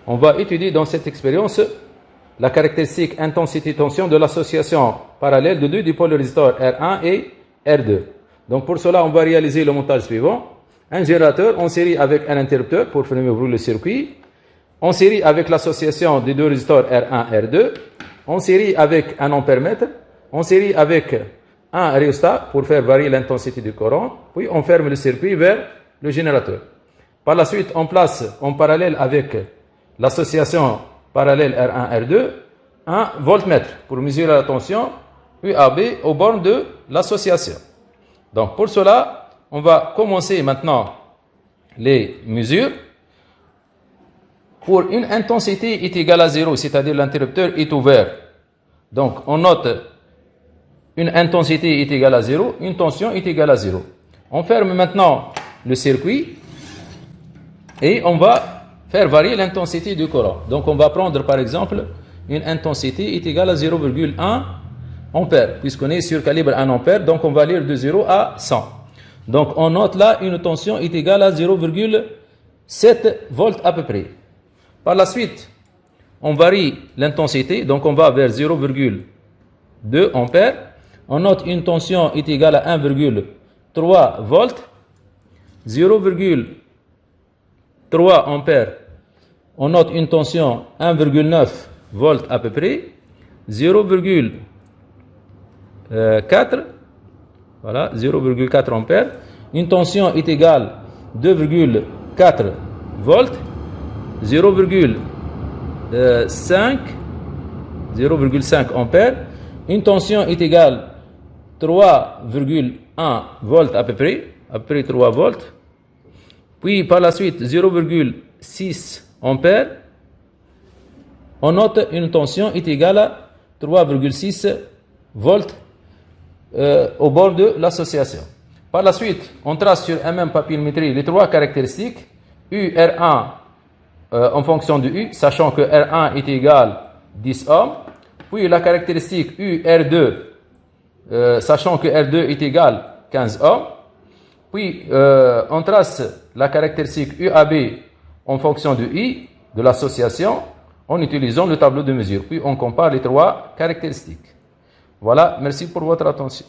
on va étudier dans cette expérience la caractéristique intensité-tension de l'association parallèle de deux dipôles résisteurs R1 et R2. Donc pour cela, on va réaliser le montage suivant. Un générateur en série avec un interrupteur pour fermer et ouvrir le circuit, en série avec l'association des deux résisteurs R1 et R2, en série avec un ampèremètre, en série avec un rhéostat pour faire varier l'intensité du courant, puis on ferme le circuit vers le générateur. Par la suite, on place en parallèle avec l'association parallèle R1 R2 un voltmètre pour mesurer la tension UAB aux bornes de l'association. Donc pour cela, on va commencer maintenant les mesures. Pour une intensité est égale à 0, c'est-à-dire l'interrupteur est ouvert. Donc on note une intensité est égale à 0, une tension est égale à 0. On ferme maintenant le circuit et on va faire varier l'intensité du courant. Donc on va prendre par exemple une intensité est égale à 0,1 ampère, puisqu'on est sur calibre 1 ampère, donc on va lire de 0 à 100. Donc on note là une tension est égale à 0,7 volts à peu près. Par la suite, on varie l'intensité, donc on va vers 0,2 ampères. On note une tension est égale à 1,3 volts, 0,3 ampères. On note une tension 1,9 volts à peu près, 0,4, voilà, 0,4 ampères. Une tension est égale à 2,4 volts, 0,5 ampères. Une tension est égale à 3,1 volts à peu près 3 volts. Puis par la suite 0,6 ampères. On note une tension est égale à 3,6 volts au bord de l'association. Par la suite, on trace sur un même papier millimétré les trois caractéristiques UR1 en fonction de U, sachant que R1 est égal à 10 ohms. Puis la caractéristique UR2, sachant que R2 est égal à 15 ohms. Puis on trace la caractéristique UAB en fonction de I, de l'association, en utilisant le tableau de mesure. Puis on compare les trois caractéristiques. Voilà, merci pour votre attention.